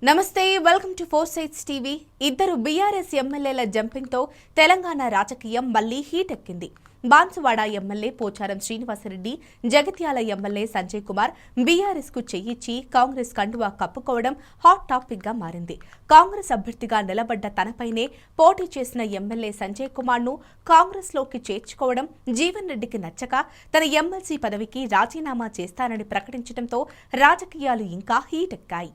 నమస్తే, welcome to four sides TV. ఇద్దరు BRS ఎమ్మెల్యేల జంపింగ్తో తెలంగాణ రాజకీయం మళ్లీ హీట్ ఎక్కింది. Banswada MLA Pocharam Srinivasa Reddy, Jagtial MLA Sanjay Kumar BRS కు చెయ్యిచ్చి కాంగ్రెస్ కండువా కప్పుకోవడం హాట్ టాపిక్ గా మారింది. కాంగ్రెస్ అభ్యర్థిగా నిలబడ్డ తనపైనే పోటీ చేసిన ఎమ్మెల్యే సంజయ్ కుమార్ ను కాంగ్రెస్ లోకి చేర్చుకోవడం జీవన్ రెడ్డికి నచ్చక తన ఎమ్మెల్సీ పదవికి రాజీనామా చేస్తానని ప్రకటించడంతో రాజకీయాలు ఇంకా హీట్ ఎక్కాయి.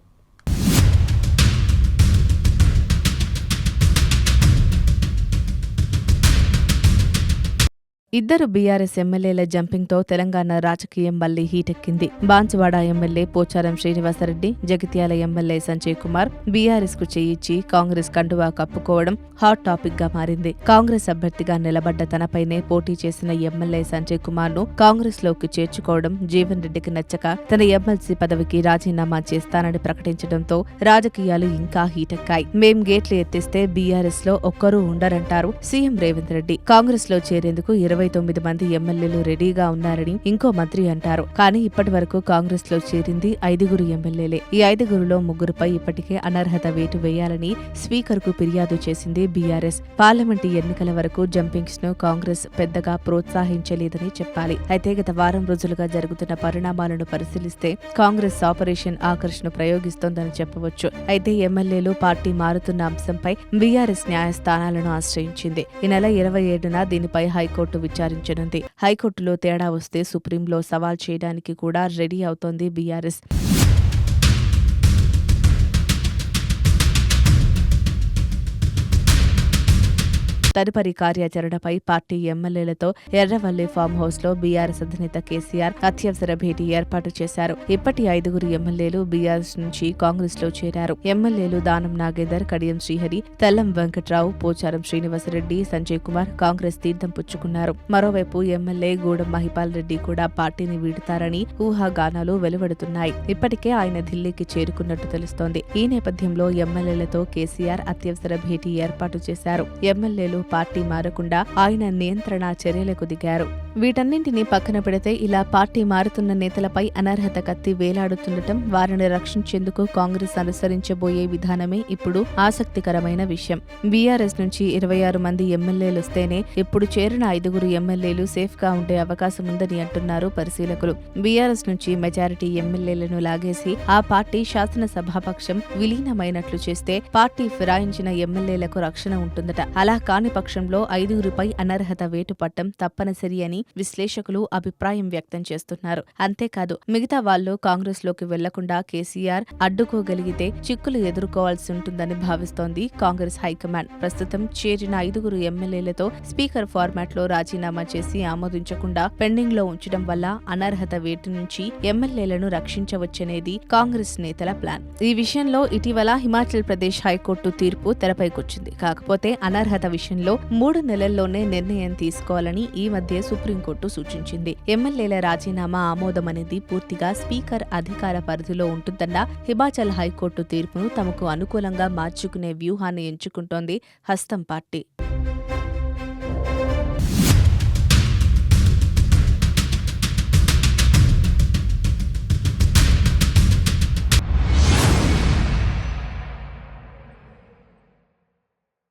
ఇద్దరు బీఆర్ఎస్ ఎమ్మెల్యేల జంపింగ్తో తెలంగాణ రాజకీయం మళ్లీ హీటెక్కింది. Banswada MLA Pocharam Srinivasa Reddy, Jagtial MLA Sanjay Kumar BRS కు చేయిచ్చి కాంగ్రెస్ కండువా కప్పుకోవడం హాట్ టాపిక్ గా మారింది. కాంగ్రెస్ అభ్యర్థిగా నిలబడ్డ తనపైనే పోటీ చేసిన ఎమ్మెల్యే సంజయ్ కుమార్ ను కాంగ్రెస్ లోకి చేర్చుకోవడం జీవన్ రెడ్డికి నచ్చక తన ఎమ్మెల్సీ పదవికి రాజీనామా చేస్తానని ప్రకటించడంతో రాజకీయాలు ఇంకా హీటెక్కాయి. మేం గేట్లు ఎత్తిస్తే బీఆర్ఎస్ లో ఒక్కరూ ఉండరంటారు సీఎం రేవంత్ రెడ్డి. కాంగ్రెస్ లో చేరేందుకు 29 మంది ఎమ్మెల్యేలు రెడీగా ఉన్నారని ఇంకో మంత్రి అంటారు. కానీ ఇప్పటి వరకు కాంగ్రెస్ లో చేరింది 5 ఎమ్మెల్యేలే. ఈ 5లో 3పై ఇప్పటికే అనర్హత వేటు వేయాలని స్పీకర్ కు ఫిర్యాదు చేసింది బీఆర్ఎస్. పార్లమెంటు ఎన్నికల వరకు జంపింగ్స్ ను కాంగ్రెస్ పెద్దగా ప్రోత్సహించలేదని చెప్పాలి. అయితే గత వారం రోజులుగా జరుగుతున్న పరిణామాలను పరిశీలిస్తే కాంగ్రెస్ ఆపరేషన్ ఆకర్ష్ ను ప్రయోగిస్తోందని చెప్పవచ్చు. అయితే ఎమ్మెల్యేలు పార్టీ మారుతున్న అంశంపై బీఆర్ఎస్ న్యాయస్థానాలను ఆశ్రయించింది. ఈ నెల 27న దీనిపై హైకోర్టు విచారించనుంది. హైకోర్టులో తేడా వస్తే సుప్రీంలో సవాల్ చేయడానికి కూడా రెడీ అవుతోంది బీఆర్ఎస్. తదుపరి కార్యాచరణపై పార్టీ ఎమ్మెల్యేలతో ఎర్రవల్లి ఫామ్ హౌస్ లో బీఆర్ఎస్ అధినేత కేసీఆర్ అత్యవసర భేటీ ఏర్పాటు చేశారు. ఇప్పటి 5 ఎమ్మెల్యేలు బీఆర్ఎస్ నుంచి కాంగ్రెస్ లో చేరారు. ఎమ్మెల్యేలు దానం నాగేందర్, కడియం శ్రీహరి, తెల్లం వెంకట్రావు, పోచారం శ్రీనివాసరెడ్డి, సంజయ్ కుమార్ కాంగ్రెస్ తీర్థం పుచ్చుకున్నారు. మరోవైపు ఎమ్మెల్యే గూడెం మహిపాల్ రెడ్డి కూడా పార్టీని వీడుతారని ఊహాగానాలు వెలువడుతున్నాయి. ఇప్పటికే ఆయన ఢిల్లీకి చేరుకున్నట్టు తెలుస్తోంది. ఈ నేపథ్యంలో ఎమ్మెల్యేలతో కేసీఆర్ అత్యవసర భేటీ ఏర్పాటు చేశారు. ఎమ్మెల్యేలు పార్టీ మారకుండా ఆయన నియంత్రణ చర్యలకు దిగారు. వీటన్నింటినీ పక్కన పెడితే ఇలా పార్టీ మారుతున్న నేతలపై అనర్హత కత్తి వేలాడుతుండటం, వారిని రక్షించేందుకు కాంగ్రెస్ అనుసరించబోయే విధానమే ఇప్పుడు ఆసక్తికరమైన విషయం. బీఆర్ఎస్ నుంచి 26 మంది ఎమ్మెల్యేలొస్తేనే ఇప్పుడు చేరిన 5 ఎమ్మెల్యేలు సేఫ్ గా ఉండే అవకాశం ఉందని అంటున్నారు పరిశీలకులు. బీఆర్ఎస్ నుంచి మెజారిటీ ఎమ్మెల్యేలను లాగేసి ఆ పార్టీ శాసనసభాపక్షం విలీనమైనట్లు చేస్తే పార్టీ ఫిరాయించిన ఎమ్మెల్యేలకు రక్షణ ఉంటుందట. అలా కాని పక్షంలో 5పై అనర్హత వేటు పట్టం తప్పనిసరి అని విశ్లేషకులు అభిప్రాయం వ్యక్తం చేస్తున్నారు. అంతేకాదు మిగతా వాళ్లు కాంగ్రెస్ లోకి వెళ్లకుండా కేసీఆర్ అడ్డుకోగలిగితే చిక్కులు ఎదుర్కోవాల్సి ఉంటుందని భావిస్తోంది కాంగ్రెస్ హైకమాండ్. ప్రస్తుతం చేరిన 5 ఎమ్మెల్యేలతో స్పీకర్ ఫార్మాట్ లో రాజీనామా చేసి ఆమోదించకుండా పెండింగ్ లో ఉంచడం వల్ల అనర్హత వేటు నుంచి ఎమ్మెల్యేలను రక్షించవచ్చనేది కాంగ్రెస్ నేతల ప్లాన్. ఈ విషయంలో ఇటీవల హిమాచల్ ప్రదేశ్ హైకోర్టు తీర్పు తెరపైకొచ్చింది. కాకపోతే అనర్హత విషయంలో 3 నెలల్లోనే నిర్ణయం తీసుకోవాలని ఈ మధ్య సుప్రీంకోర్టు సూచించింది. ఎమ్మెల్యేల రాజీనామా ఆమోదం అనేది పూర్తిగా స్పీకర్ అధికార పరిధిలో ఉంటుందన్న హిమాచల్ హైకోర్టు తీర్పును తమకు అనుకూలంగా మార్చుకునే వ్యూహాన్ని ఎంచుకుంటోంది హస్తం పార్టీ.